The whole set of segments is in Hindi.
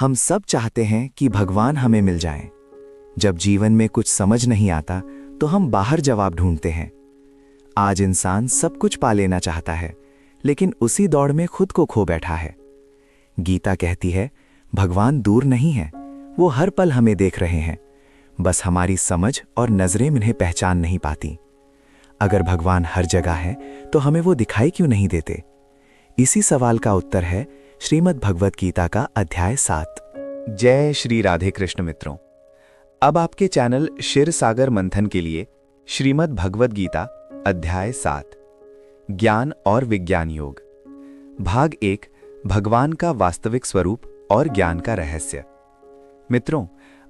हम सब चाहते हैं कि भगवान हमें मिल जाएं। जब जीवन में कुछ समझ नहीं आता तो हम बाहर जवाब ढूंढते हैं। आज इंसान सब कुछ पा लेना चाहता है, लेकिन उसी दौड़ में खुद को खो बैठा है। गीता कहती है, भगवान दूर नहीं है, वो हर पल हमें देख रहे हैं, बस हमारी समझ और नजरें उन्हें पहचान नहीं पाती। अगर भगवान हर जगह है तो हमें वो दिखाई क्यों नहीं देते? इसी सवाल का उत्तर है श्रीमद् भगवत गीता का अध्याय 7। जय श्री राधे कृष्ण मित्रों, अब आपके चैनल क्षीर सागर मंथन के लिए श्रीमद् भगवत गीता अध्याय 7 ज्ञान और विज्ञान योग भाग 1 भगवान का वास्तविक स्वरूप और ज्ञान का रहस्य। मित्रों,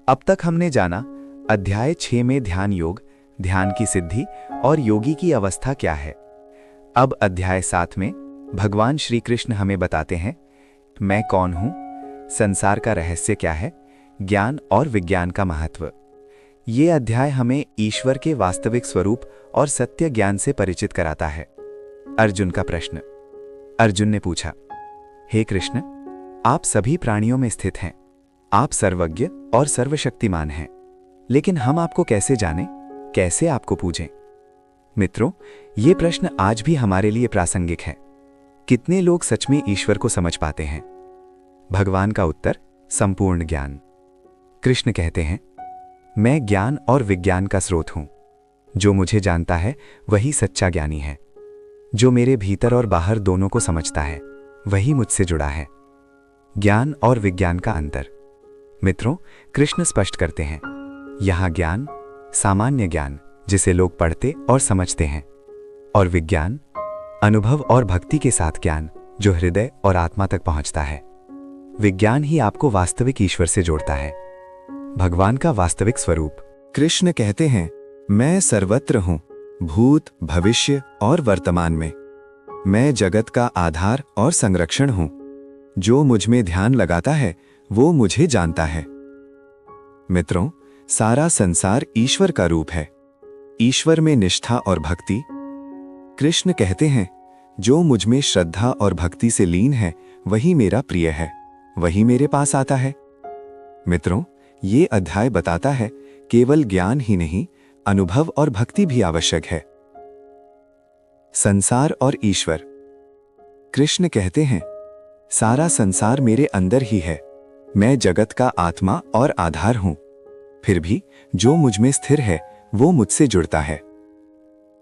अब तक हमने जाना अध्याय 6 में ध्यान योग, ध्यान की सिद्धि और योगी की अवस्था क्या है। अब अध्याय 7 में भगवान श्री कृष्ण हमें बताते हैं मैं कौन हूं, संसार का रहस्य क्या है, ज्ञान और विज्ञान का महत्व। ये अध्याय हमें ईश्वर के वास्तविक स्वरूप और सत्य ज्ञान से परिचित कराता है। अर्जुन का प्रश्न। अर्जुन ने पूछा, हे कृष्ण, आप सभी प्राणियों में स्थित हैं, आप सर्वज्ञ और सर्वशक्तिमान हैं, लेकिन हम आपको कैसे जानें, कैसे आपको पूजें? मित्रों, ये प्रश्न आज भी हमारे लिए प्रासंगिक है। कितने लोग सच में ईश्वर को समझ पाते हैं? भगवान का उत्तर, संपूर्ण ज्ञान। कृष्ण कहते हैं, मैं ज्ञान और विज्ञान का स्रोत हूं। जो मुझे जानता है वही सच्चा ज्ञानी है। जो मेरे भीतर और बाहर दोनों को समझता है वही मुझसे जुड़ा है। ज्ञान और विज्ञान का अंतर। मित्रों, कृष्ण स्पष्ट करते हैं, यहां ज्ञान सामान्य ज्ञान जिसे लोग पढ़ते और समझते हैं, और विज्ञान अनुभव और भक्ति के साथ ज्ञान जो हृदय और आत्मा तक पहुंचता है। विज्ञान ही आपको वास्तविक ईश्वर से जोड़ता है। भगवान का वास्तविक स्वरूप। कृष्ण कहते हैं, मैं सर्वत्र हूं, भूत, भविष्य और वर्तमान में। मैं जगत का आधार और संरक्षण हूं। जो मुझ में ध्यान लगाता है वो मुझे जानता है। मित्रों, सारा संसार ईश्वर का रूप है। ईश्वर में निष्ठा और भक्ति। कृष्ण कहते हैं, जो मुझ में श्रद्धा और भक्ति से लीन है वही मेरा प्रिय है, वही मेरे पास आता है। मित्रों, ये अध्याय बताता है केवल ज्ञान ही नहीं, अनुभव और भक्ति भी आवश्यक है। संसार और ईश्वर। कृष्ण कहते हैं, सारा संसार मेरे अंदर ही है। मैं जगत का आत्मा और आधार हूं। फिर भी जो मुझ में स्थिर है वो मुझसे जुड़ता है।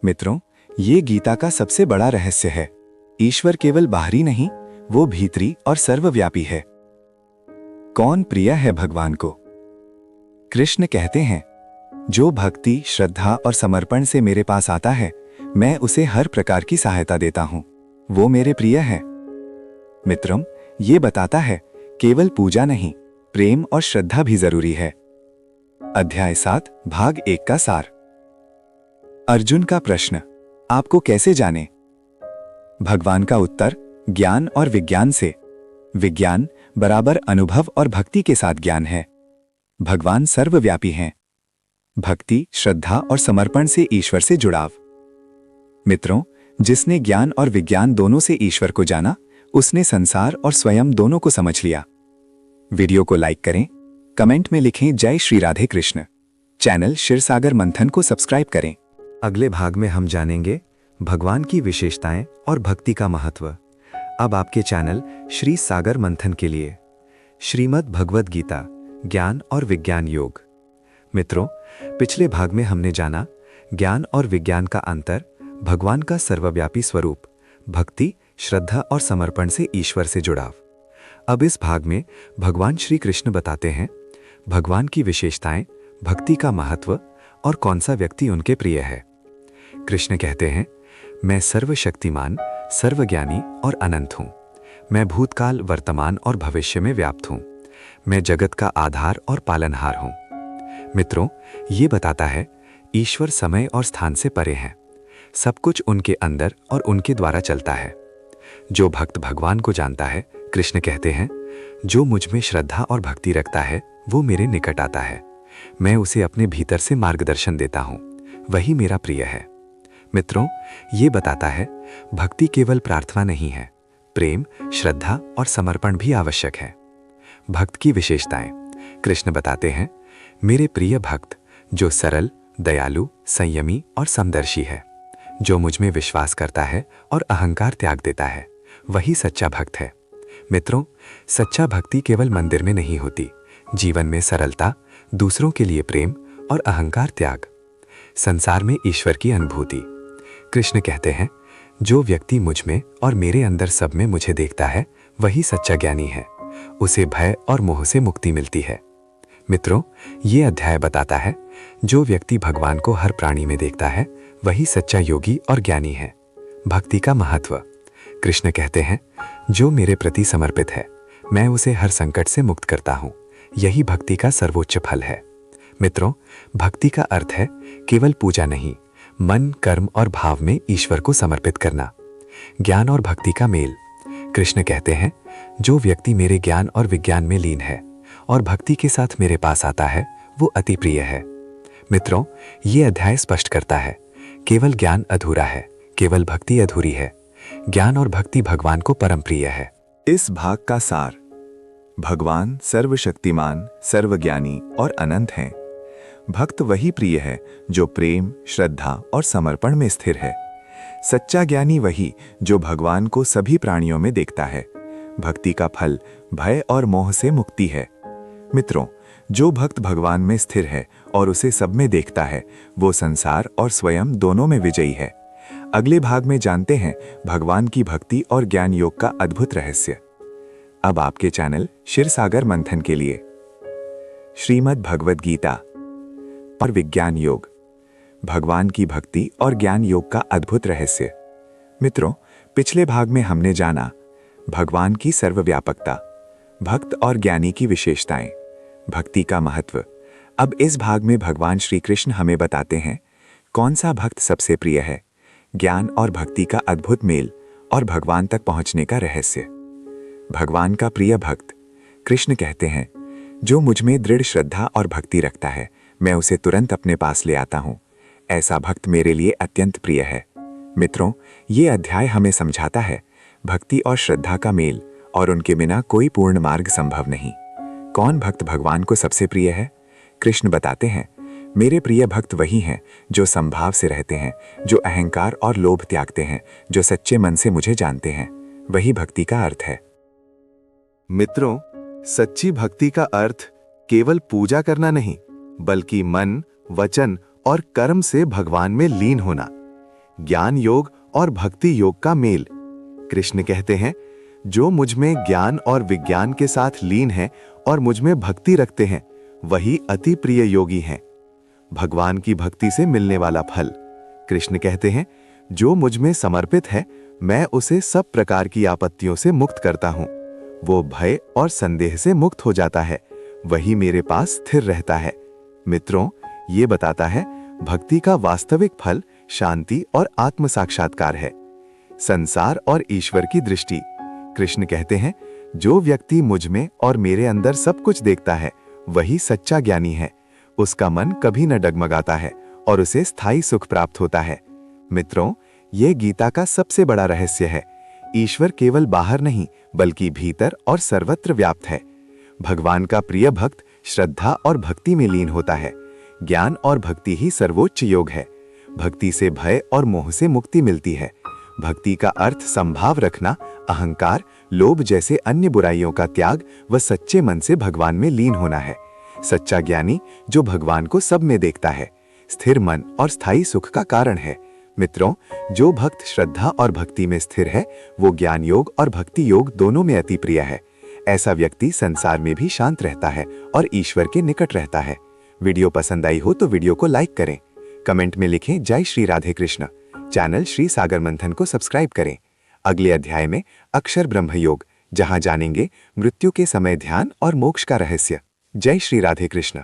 मित्रों, ये गीता का सबसे बड़ा रहस्य है। ईश्वर केवल बाहरी नहीं, वो भीतरी और सर्वव्यापी है। कौन प्रिय है भगवान को? कृष्ण कहते हैं, जो भक्ति, श्रद्धा और समर्पण से मेरे पास आता है, मैं उसे हर प्रकार की सहायता देता हूं। वो मेरे प्रिय है। मित्रों, ये बताता है केवल पूजा नहीं, प्रेम और श्रद्धा भी जरूरी है। अध्याय 7 भाग 1 का सार। अर्जुन का प्रश्न, आपको कैसे जाने? भगवान का उत्तर, ज्ञान और विज्ञान से। विज्ञान बराबर अनुभव और भक्ति के साथ ज्ञान है। भगवान सर्वव्यापी हैं। भक्ति, श्रद्धा और समर्पण से ईश्वर से जुड़ाव। मित्रों, जिसने ज्ञान और विज्ञान दोनों से ईश्वर को जाना, उसने संसार और स्वयं दोनों को समझ लिया। वीडियो को लाइक करें, कमेंट में लिखें जय श्री राधे कृष्ण। चैनल क्षीर सागर मंथन को सब्सक्राइब करें। अगले भाग में हम जानेंगे भगवान की विशेषताएं और भक्ति का महत्व। अब आपके चैनल श्री सागर मंथन के लिए श्रीमद् भगवत गीता ज्ञान और विज्ञान योग। मित्रों, पिछले भाग में हमने जाना ज्ञान और विज्ञान का अंतर, भगवान का सर्वव्यापी स्वरूप, भक्ति, श्रद्धा और समर्पण से ईश्वर से जुड़ाव। अब इस भाग में भगवान श्री कृष्ण बताते हैं भगवान की विशेषताएं, भक्ति का महत्व और कौन सा व्यक्ति उनके प्रिय है। कृष्ण कहते हैं, मैं सर्वशक्तिमान, सर्वज्ञानी और अनंत हूं। मैं भूतकाल, वर्तमान और भविष्य में व्याप्त हूं। मैं जगत का आधार और पालनहार हूं। मित्रों, ये बताता है ईश्वर समय और स्थान से परे हैं। सब कुछ उनके अंदर और उनके द्वारा चलता है। जो भक्त भगवान को जानता है, कृष्ण कहते हैं, जो मुझ में श्रद्धा और भक्ति रखता है वो मेरे निकट आता है। मैं उसे अपने भीतर से मार्गदर्शन देता हूं, वही मेरा प्रिय है। मित्रों, ये बताता है भक्ति केवल प्रार्थना नहीं है, प्रेम, श्रद्धा और समर्पण भी आवश्यक है। भक्त की विशेषताएं। कृष्ण बताते हैं, मेरे प्रिय भक्त जो सरल, दयालु, संयमी और समदर्शी है, जो मुझ में विश्वास करता है और अहंकार त्याग देता है, वही सच्चा भक्त है। मित्रों, सच्चा भक्ति केवल मंदिर में नहीं होती, जीवन में सरलता, दूसरों के लिए प्रेम और अहंकार त्याग, संसार में ईश्वर की अनुभूति। कृष्ण कहते हैं, जो व्यक्ति मुझ में और मेरे अंदर सब में मुझे देखता है, वही सच्चा ज्ञानी है। उसे भय और मोह से मुक्ति मिलती है। मित्रों, ये अध्याय बताता है, जो व्यक्ति भगवान को हर प्राणी में देखता है, वही सच्चा योगी और ज्ञानी है। भक्ति का महत्व। कृष्ण कहते हैं, जो मेरे प्रति समर्पित है, मैं उसे हर संकट से मुक्त करता हूँ। यही भक्ति का सर्वोच्च फल है। मित्रों, भक्ति का अर्थ है केवल पूजा नहीं, मन, कर्म और भाव में ईश्वर को समर्पित करना। ज्ञान और भक्ति का मेल। कृष्ण कहते हैं, जो व्यक्ति मेरे ज्ञान और विज्ञान में लीन है और भक्ति के साथ मेरे पास आता है, वो अति प्रिय है। मित्रों, ये अध्याय स्पष्ट करता है, केवल ज्ञान अधूरा है, केवल भक्ति अधूरी है। ज्ञान और भक्ति भगवान को परम प्रिय है। इस भाग का सार। भगवान सर्वशक्तिमान, सर्वज्ञानी और अनंत हैं। भक्त वही प्रिय है जो प्रेम, श्रद्धा और समर्पण में स्थिर है। सच्चा ज्ञानी वही जो भगवान को सभी प्राणियों में देखता है। भक्ति का फल भय और मोह से मुक्ति है। मित्रों, जो भक्त भगवान में स्थिर है और उसे सब में देखता है, वो संसार और स्वयं दोनों में विजयी है। अगले भाग में जानते हैं भगवान की भक्ति और ज्ञान योग का अद्भुत रहस्य। अब आपके चैनल क्षीरसागर मंथन के लिए श्रीमद् भगवद गीता और विज्ञान योग, भगवान की भक्ति और ज्ञान योग का अद्भुत रहस्य। मित्रों, पिछले भाग में हमने जाना भगवान की सर्वव्यापकता, भक्त और ज्ञानी की विशेषताएं, भक्ति का महत्व। अब इस भाग में भगवान श्री कृष्ण हमें बताते हैं कौन सा भक्त सबसे प्रिय है, ज्ञान और भक्ति का अद्भुत मेल और भगवान तक पहुंचने का रहस्य। भगवान का प्रिय भक्त। कृष्ण कहते हैं, जो मुझ में दृढ़ श्रद्धा और भक्ति रखता है, मैं उसे तुरंत अपने पास ले आता हूं। ऐसा भक्त मेरे लिए अत्यंत प्रिय है। मित्रों, ये अध्याय हमें समझाता है भक्ति और श्रद्धा का मेल और उनके बिना कोई पूर्ण मार्ग संभव नहीं। कौन भक्त भगवान को सबसे प्रिय है? कृष्ण बताते हैं, मेरे प्रिय भक्त वही हैं जो समभाव से रहते हैं, जो अहंकार और लोभ त्यागते हैं, जो सच्चे मन से मुझे जानते हैं। वही भक्ति का अर्थ है। मित्रों, सच्ची भक्ति का अर्थ केवल पूजा करना नहीं, बल्कि मन, वचन और कर्म से भगवान में लीन होना। ज्ञान योग और भक्ति योग का मेल। कृष्ण कहते हैं, जो मुझ में ज्ञान और विज्ञान के साथ लीन है और मुझ में भक्ति रखते हैं, वही अति प्रिय योगी हैं। भगवान की भक्ति से मिलने वाला फल। कृष्ण कहते हैं, जो मुझ में समर्पित है, मैं उसे सब प्रकार की आपत्तियों से मुक्त करता हूं। वो भय और संदेह से मुक्त हो जाता है, वही मेरे पास स्थिर रहता है। मित्रों, ये बताता है भक्ति का वास्तविक फल शांति और आत्म साक्षात्कार है। संसार और ईश्वर की दृष्टि। कृष्ण कहते हैं, जो व्यक्ति मुझ में और मेरे अंदर सब कुछ देखता है, वही सच्चा ज्ञानी है। उसका मन कभी न डगमगाता है और उसे स्थायी सुख प्राप्त होता है। मित्रों, ये गीता का सबसे बड़ा रहस्य है। ईश्वर केवल बाहर नहीं, बल्कि भीतर और सर्वत्र व्याप्त है। भगवान का प्रिय भक्त श्रद्धा और भक्ति में लीन होता है। ज्ञान और भक्ति ही सर्वोच्च योग है। भक्ति से भय और मोह से मुक्ति मिलती है। भक्ति का अर्थ संभाव रखना, अहंकार, लोभ जैसे अन्य बुराइयों का त्याग व सच्चे मन से भगवान में लीन होना है। सच्चा ज्ञानी जो भगवान को सब में देखता है, स्थिर मन और स्थायी सुख का कारण है। मित्रों, जो भक्त श्रद्धा और भक्ति में स्थिर है, वो ज्ञान योग और भक्ति योग दोनों में अति प्रिय है। ऐसा व्यक्ति संसार में भी शांत रहता है और ईश्वर के निकट रहता है। वीडियो पसंद आई हो तो वीडियो को लाइक करें, कमेंट में लिखें जय श्री राधे कृष्ण। चैनल श्री सागर मंथन को सब्सक्राइब करें। अगले अध्याय में अक्षर ब्रह्म योग, जहां जानेंगे मृत्यु के समय ध्यान और मोक्ष का रहस्य। जय श्री राधे कृष्ण।